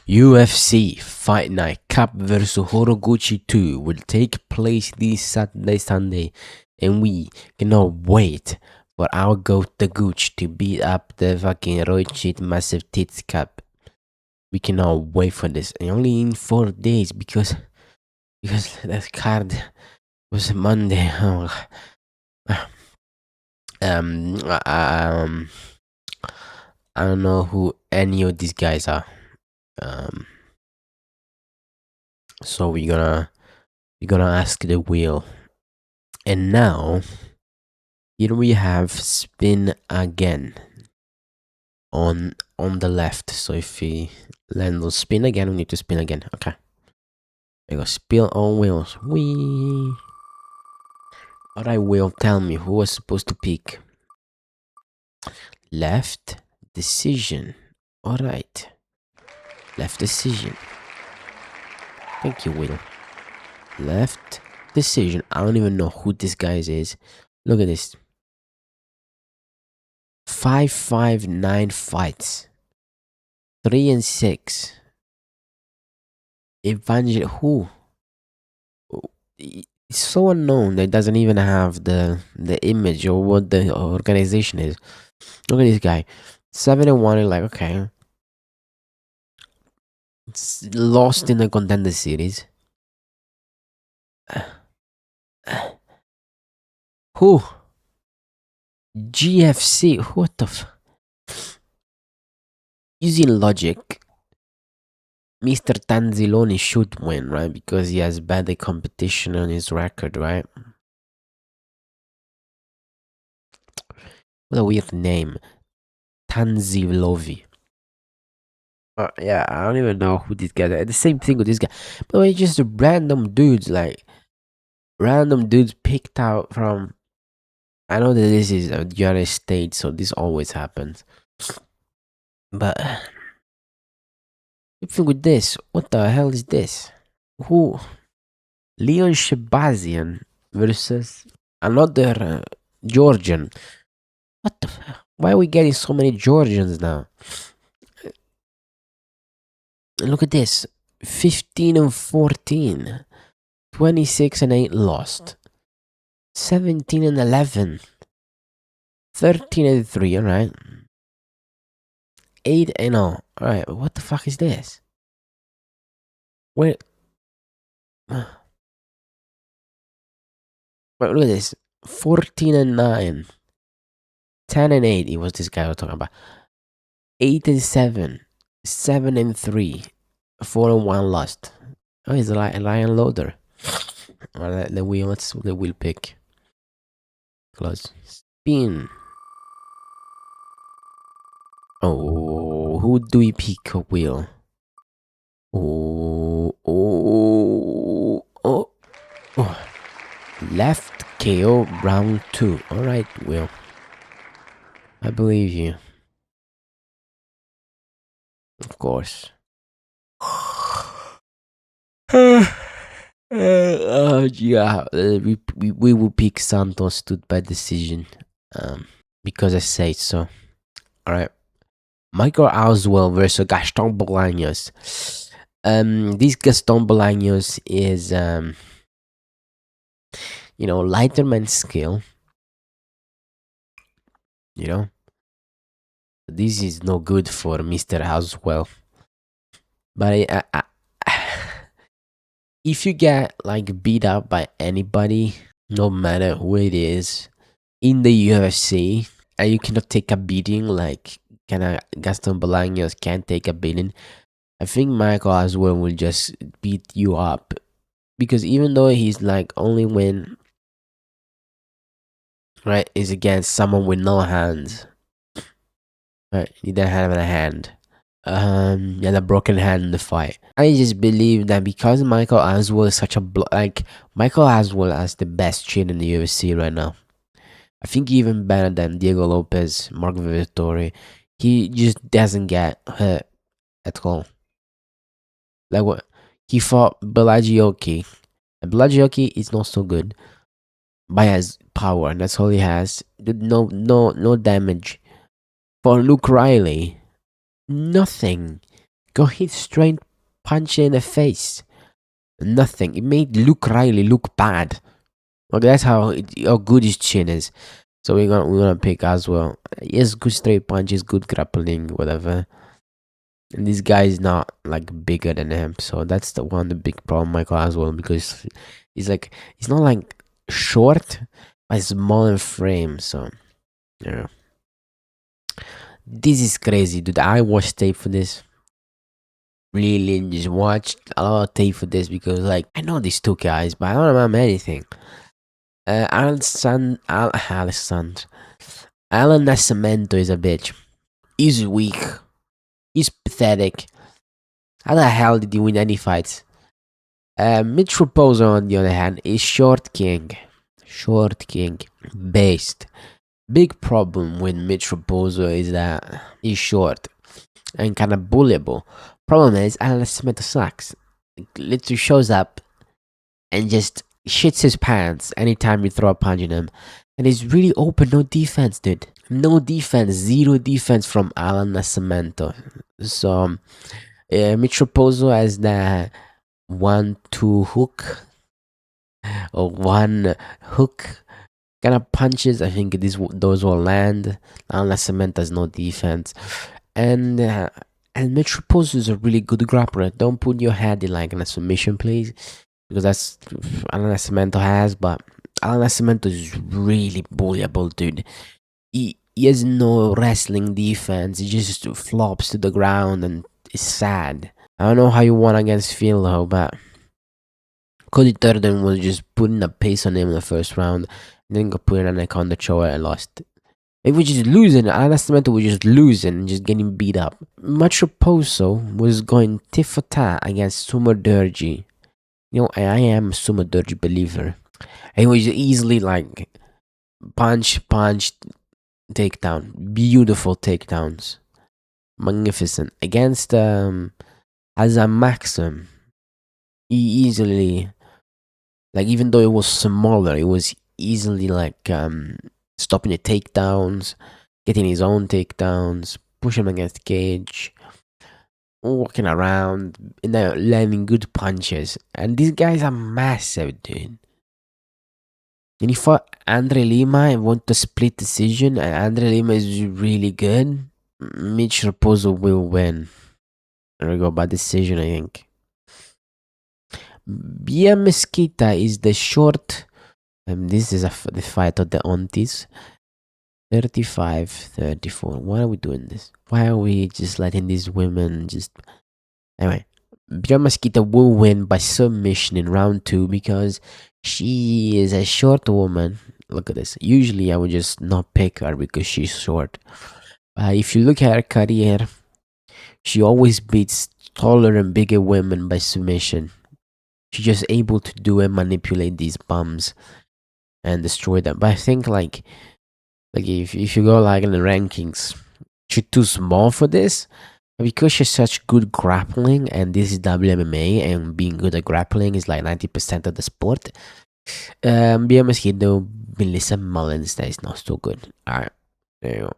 UFC Fight Night Kape vs Horiguchi 2 will take place this Saturday, Sunday, and we cannot wait for our goat the Gooch to beat up the fucking Roichit Massive Tits Cup. We cannot wait for this, and only in 4 days because that card was Monday. Um, um, I don't know who any of these guys are. So we're gonna ask the wheel. And now here we have spin again on the left. So if we land on spin again, we need to spin again. Okay. There we go. Spin on wheels. Wee. Alright, wheel, tell me who was supposed to pick. Left decision. Alright. Left decision. Thank you, wheel. Left decision. I don't even know who this guy is. Look at this. 559 fights. 3-6. Evangel who? It's so unknown that it doesn't even have the image or what the organization is. Look at this guy. 7-1, and like, okay. It's lost in the contender series. Who? GFC. What the using logic, Mr. Tanzilovi should win, right? Because he has better competition on his record, right? What a weird name. Tanzilovi. Yeah, I don't even know who these guys are. The same thing with this guy. But it's just random dudes, like random dudes picked out from. I know that this is the United States, so this always happens. But something with this, what the hell is this? Who? Leon Shahbazyan versus another Georgian. What the? Why are we getting so many Georgians now? Look at this. 15-14. 26-8 lost. 17-11. 13-3, alright. 8-0. Alright, what the fuck is this? Wait. Wait, look at this. 14-9. 10-8. It was this guy I was talking about. 8-7. 7-3. 4-1 lost. Oh, he's a lion loader. Alright, the wheel. Let's the wheel pick. Close. Spin. Oh, who do we pick a wheel? Oh. Left KO round 2. Alright, Will. I believe you. Of course. Yeah, we will pick Santos by decision. Because I say so. Alright. Michael Aswell versus Gaston Bolanos. This Gaston Bolanos is lighter man skill. This is no good for Mr. Aswell. But if you get like beat up by anybody, no matter who it is, in the UFC, and you cannot take a beating like Gaston Bolanos can't take a beating, I think Michael Aswell will just beat you up. Because even though he's like only win, right, is against someone with no hands. Right, he didn't have a hand. He had a broken hand in the fight. I just believe that because Michael Aswell is such a Michael Aswell has the best chin in the UFC right now. I think even better than Diego Lopez, Mark Vittori. He just doesn't get hurt at all. Like what he fought Belagioki. And Belagioki is not so good. But he has power, and that's all he has. No damage. For Luke Riley, nothing. Got hit straight punch in the face. Nothing. It made Luke Riley look bad. Like that's how good his chin is. So we're gonna pick Aswell. He has good straight punches, good grappling, whatever. And this guy is not like bigger than him, so that's the big problem, Michael Aswell, because he's not like short, but small in frame. So yeah, this is crazy, dude. I watched tape for this. Really, just watched a lot of tape for this because like I know these two guys, but I don't remember anything. Allan Nascimento is a bitch. He's weak. He's pathetic. How the hell did he win any fights? Mitch Raposo, on the other hand, is short king. Short king. Based. Big problem with Mitch Raposo is that he's short and kind of bullyable. Problem is, Allan Nascimento sucks. Literally shows up and just shits his pants anytime you throw a punch at him. And he's really open, no defense, dude. No defense, zero defense from Allan Nascimento. So, Mitch Raposo has the 1-2 hook or one hook kind of punches. I think those will land. Allan Nascimento has no defense, and Mitch Raposo is a really good grappler. Don't put your head in like in a submission, please, because that's Allan Nascimento has. But Allan Nascimento is really bullyable, dude. He has no wrestling defense. He just flops to the ground and is sad. I don't know how you won against Fili, but Cody Turden was just putting a pace on him in the first round, and then got put in a neck on the shoulder and lost. It was just losing. Allan Nascimento was just losing, just getting beat up. Mitch Raposo was going tit for tat against Sumo Durji. You know, I am a Sumo Durji believer. He was easily like punch, takedown. Beautiful takedowns. Magnificent. Against as a Maxim, he easily, like, even though it was smaller, it was easily like stopping the takedowns, getting his own takedowns, pushing him against the cage, walking around, and then landing good punches. And these guys are massive, dude. And he fought Andre Lima and won the split decision, and Andre Lima is really good. Mitch Raposo will win. There we go, by decision, I think. Bia Mesquita is the short. This is the fight of the aunties. 35-34. Why are we doing this? Why are we just letting these women just. Anyway, Bia Mesquita will win by submission in round 2 because she is a short woman. Look at this. Usually I would just not pick her because she's short. If you look at her career, she always beats taller and bigger women by submission. She's just able to do and manipulate these bums and destroy them. But I think like if you go like in the rankings, she's too small for this. Because she's such good grappling, and this is WMMA, and being good at grappling is like 90% of the sport. Bia Mesquita, Melissa Mullins, that is not so good. Alright, there you go.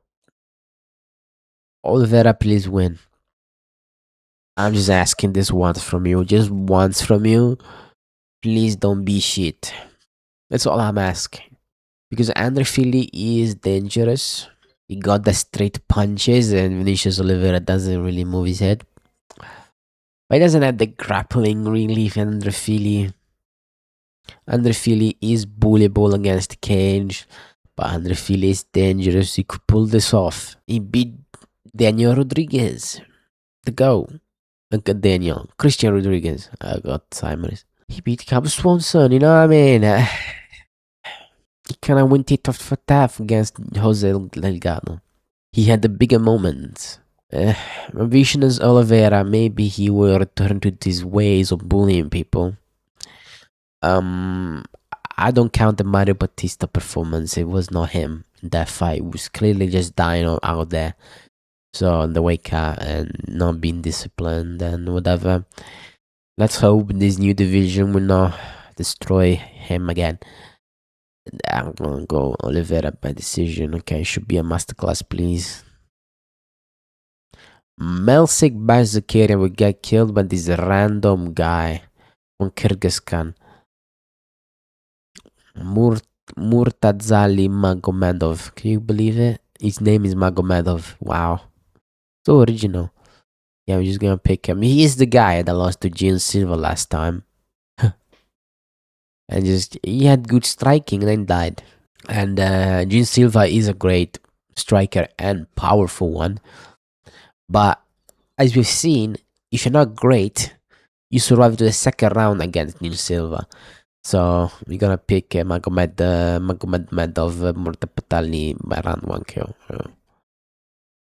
Oliveira, please win. I'm just asking this once from you. Just once from you. Please don't be shit. That's all I'm asking. Because Andre Fili is dangerous. He got the straight punches, and Vinicius Oliveira doesn't really move his head. But he doesn't have the grappling relief. Andre Fili is bullyable against the cage. But Andre Fili is dangerous. He could pull this off. He beat Daniel Rodriguez. The go. Look at Daniel. Christian Rodriguez. I got Simon. He beat Cub Swanson, you know what I mean? He kind of went it off for tough against Jose Delgado. He had the bigger moments. Vicious Oliveira, maybe he will return to his ways of bullying people. I don't count the Mario Batista performance. It was not him in that fight. It was clearly just dying out there. So the wake up and not being disciplined and whatever. Let's hope this new division will not destroy him again. I'm gonna go Oliveira by decision. Okay, should be a masterclass, please. Melsik Baghdasaryan will get killed by this random guy from Kyrgyzstan. Mur- Murtazali Magomedov. Can you believe it? His name is Magomedov. Wow. So original. Yeah, I'm just gonna pick him. He is the guy that lost to Gene Silva last time. And just he had good striking and then died. And Gene Silva is a great striker and powerful one. But as we've seen, if you're not great, you survive to the second round against Gene Silva. So we're gonna pick Magomedov Murtazali by round 1 kill.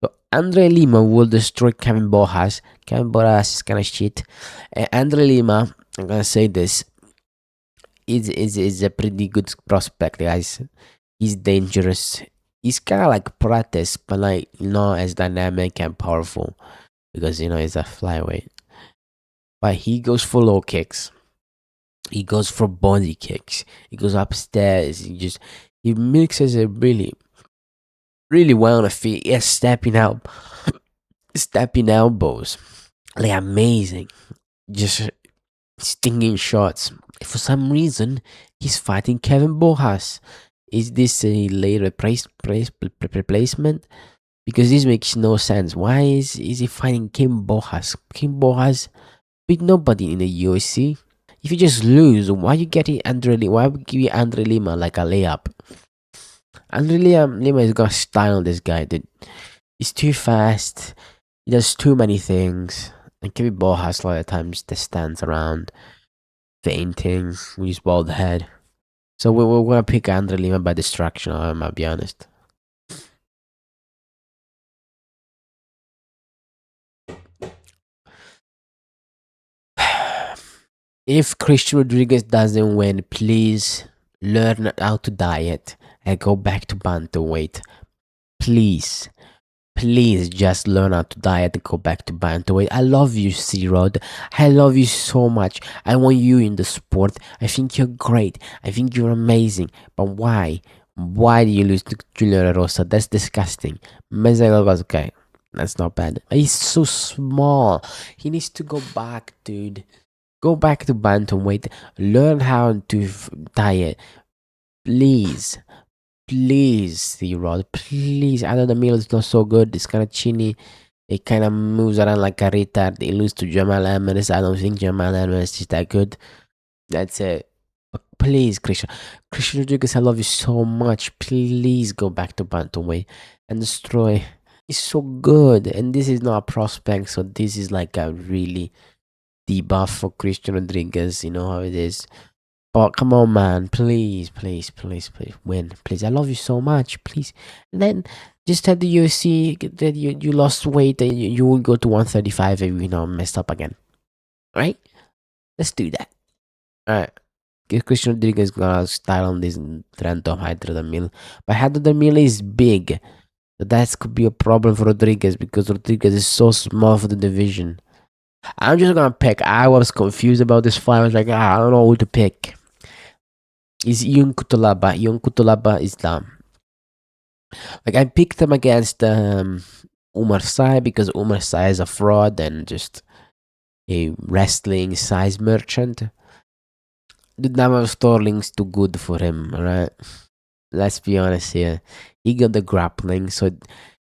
So Andre Lima will destroy Kevin Borjas. Kevin Borjas is kind of shit. Andre Lima, I'm gonna say this, is a pretty good prospect, guys. He's dangerous. He's kind of like Prates, but like as dynamic and powerful because he's a flyweight. But he goes for low kicks. He goes for body kicks. He goes upstairs. He mixes it really well on the feet. Yes, stepping elbows, like amazing. Just stinging shots. For some reason, he's fighting Kevin Borjas. Is this a late replacement? Because this makes no sense. Why is he fighting Kim Borjas? Kim Borjas beat nobody in the UFC. If you just lose, why you getting Andre Lima? Why would give you Andre Lima like a layup? Andre Lima is gonna style this guy, dude. He's too fast. He does too many things. And Kevin Borjas a lot of times just stands around fainting with his bald head. So we're gonna pick Andre Lima by distraction. I'll be honest. If Christian Rodriguez doesn't win, please learn how to diet and go back to bantamweight. Please, please just learn how to diet and go back to bantamweight. I love you, C-Rod. I love you so much. I want you in the sport. I think you're great. I think you're amazing. But why? Why do you lose to Julian Rosa? That's disgusting. Mesquita was okay. That's not bad. He's so small. He needs to go back, dude. Go back to bantamweight. Learn how to diet. Please. Please, C-Rod. Please. I know the meal is not so good. It's kind of chiny. It kind of moves around like a retard. It lose to Jamal Amos. I don't think Jamal Amos is that good. That's it. But please, Christian Rodriguez, I love you so much. Please go back to bantamweight and destroy. He's so good. And this is not a prospect, so this is like a really debuff for Christian Rodriguez. You know how it is. But come on, man. Please, please, please, please win. Please. I love you so much. Please. And then just tell the UFC that you lost weight and you will go to 135 if messed up again. Right? Let's do that. Alright. Christian Rodriguez gonna style on this random Hyder the Mill. But Hyder the Mill is big. So that could be a problem for Rodriguez because Rodriguez is so small for the division. I'm just gonna pick. I was confused about this fight. I was like, I don't know who to pick. Is Young Cutelaba. Young Cutelaba is the like I picked him against Umar Sai because Umar Sai is a fraud and just a wrestling size merchant. The number of Sterling's too good for him, right? Let's be honest here. He got the grappling, so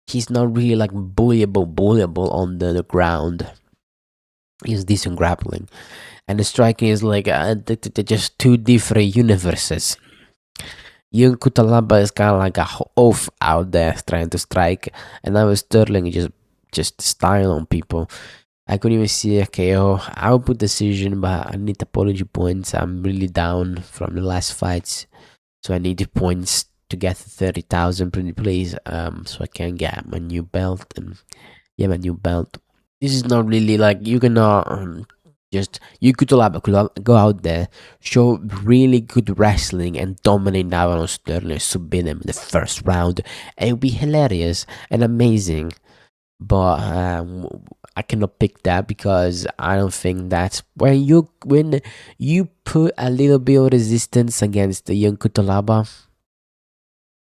he's not really like bullyable on the ground. He's decent grappling. And the striking is like they're just two different universes. Young Cutelaba is kind of like a oaf out there trying to strike, and now Sterling just style on people. I couldn't even see a KO. I would put decision, but I need apology points. I'm really down from the last fights, so I need the points to get 30,000 pretty please. So I can get my new belt and my new belt. This is not really like you cannot just you could go out there, show really good wrestling and dominate Navarro Sterling, submit him in the first round. It would be hilarious and amazing. But I cannot pick that because I don't think that's when you put a little bit of resistance against the young Cutelaba.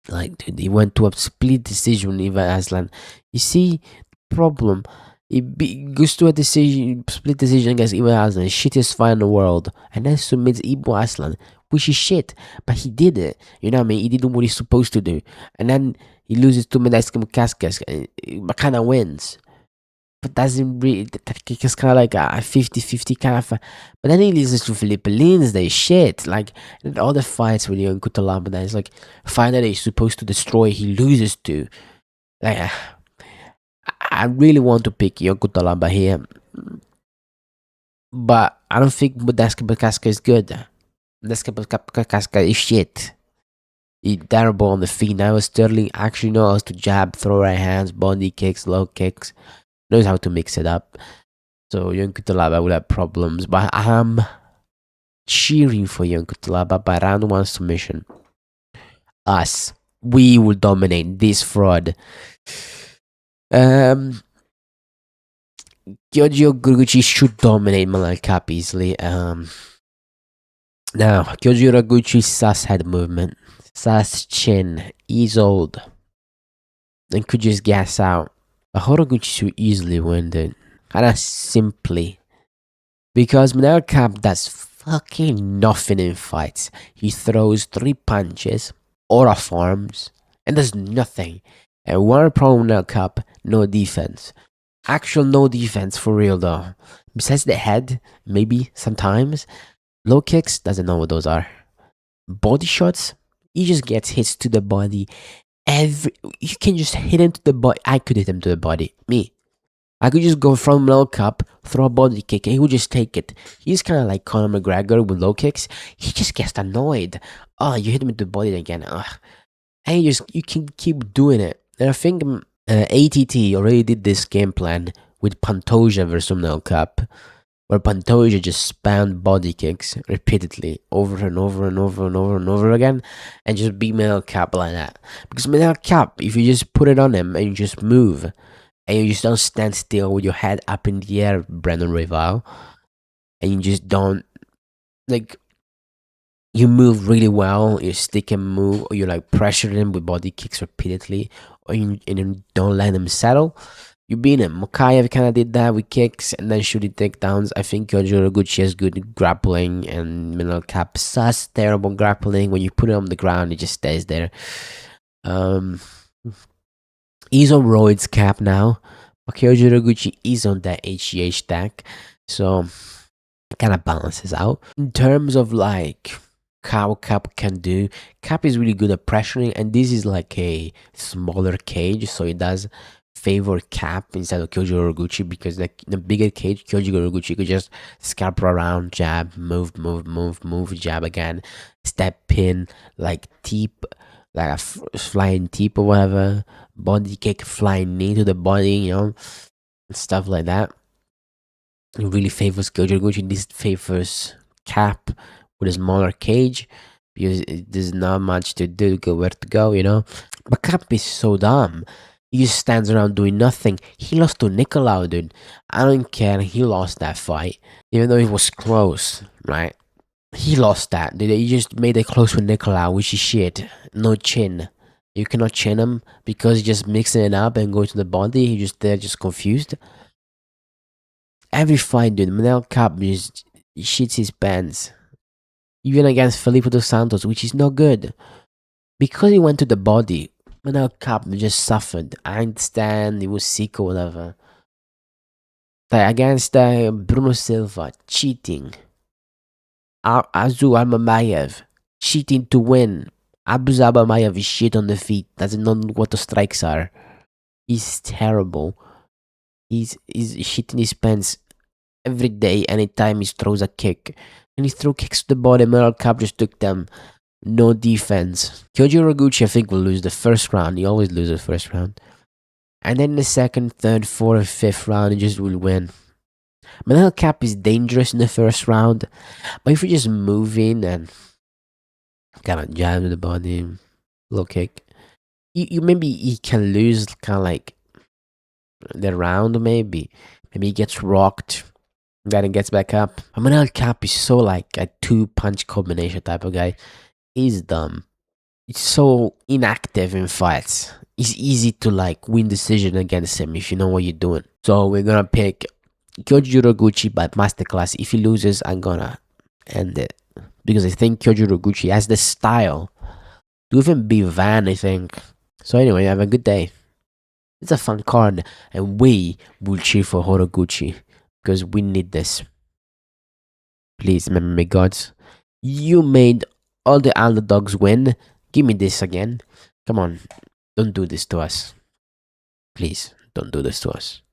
Like dude, he went to a split decision even Aslan. You see the problem Goes to a decision, split decision against Ibu Aslan, shittiest fight in the world, and then submits Ibu Aslan, which is shit, but he did it. You know what I mean? He did what he's supposed to do, and then he loses to Medaskim Kaskas, but kind of wins. But doesn't really, it's kind of like a 50-50 kind of. But then he loses to Philippines, they shit. Like, all the fights with Young Cutelaba, that is like, fight that he's supposed to destroy, he loses to. Like, I really want to pick Young Cutelaba here, but I don't think Mudaska Bakaska is good. Mudaska Bakaska is shit. He's terrible on the feet. Now Sterling actually knows to jab, throw right hands, body kicks, low kicks. Knows how to mix it up. So Young Cutelaba will have problems, but I'm cheering for Young Cutelaba by round one submission. Us. We will dominate this fraud. Giorgio Horiguchi should dominate Malal Cup easily. Now, Giorgio Horiguchi sus head movement, sus chin, he's old, and could just gas out. But Horiguchi should easily win it, kinda simply, because Manel Cup does fucking nothing in fights. He throws 3 punches, aura forms, and does nothing. And one problem with Manel Cup, no defense. Actual no defense for real though. Besides the head, maybe sometimes. Low kicks, doesn't know what those are. Body shots, he just gets hits to the body. You can just hit him to the body. I could hit him to the body. Me. I could just go from low cup, throw a body kick, and he would just take it. He's kind of like Conor McGregor with low kicks. He just gets annoyed. Oh, you hit him in the body again. Ugh. And you can keep doing it. And I think ATT already did this game plan with Pantoja versus Mel Cup, where Pantoja just spammed body kicks repeatedly over and over and over and over and over again, and just beat Mel Cup like that. Because Mel Cup, if you just put it on him and you just move, and you just don't stand still with your head up in the air, Brandon Rival, and you just don't, like, you move really well, you stick and move, or you like pressure him with body kicks repeatedly, or you don't let him settle, you beat him. Mokayev kind of did that with kicks and then shooting takedowns. I think Giorgio Horiguchi has good grappling, and Minal Cap sus terrible grappling. When you put it on the ground, it just stays there. He's on roids cap now. But Giorgio Horiguchi is on that HGH stack, so it kind of balances out. In terms of like how Cap can do, Cap is really good at pressuring, and this is like a smaller cage, so it does favor Cap instead of Kyoji Horiguchi, because like in the bigger cage, Kyoji Horiguchi could just scalp around, jab, move, jab again, step in, like teep, like a flying teep or whatever, body kick, flying knee to the body, you know, stuff like that. It really favors Kyoji Horiguchi. This favors Cap with a smaller cage, because there's not much to do, where to go, you know. But Cap is so dumb. He just stands around doing nothing. He lost to Nicolau, dude. I don't care. He lost that fight, even though it was close, right? He lost that, dude. He just made it close with Nicolau, which is shit. No chin. You cannot chin him because he's just mixing it up and going to the body. He just there, just confused. Every fight, dude, Manel Cap just shits his pants. Even against Felipe dos Santos, which is not good. Because he went to the body, Manel Cap just suffered. I understand, he was sick or whatever. Like against Bruno Silva, cheating. Azu Almamayev, cheating to win. Abuz Almamayev is shit on the feet, doesn't know what the strikes are. He's terrible. He's shitting his pants every day, anytime he throws a kick. And he threw kicks to the body, Manel Cap just took them. No defense. Kyoji Horiguchi, I think, will lose the first round. He always loses the first round. And then the second, third, fourth, fifth round, he just will win. Manel Cap is dangerous in the first round, but if you just move in and kind of jab to the body, low kick, you maybe he can lose kind of like the round, maybe. Maybe he gets rocked, then he gets back up. But Manel Cap is so like a 2-punch combination type of guy. He's dumb. It's so inactive in fights. It's easy to like win decision against him if you know what you're doing. So we're gonna pick Kyoji Horiguchi by masterclass. If he loses, I'm gonna end it because I think Kyoji Horiguchi has the style to even be Van. I think. So anyway, have a good day. It's a fun card, and we will cheer for Horiguchi because we need this. Please remember me, gods. You made all the underdogs win. Give me this again. Come on, don't do this to us. Please, don't do this to us.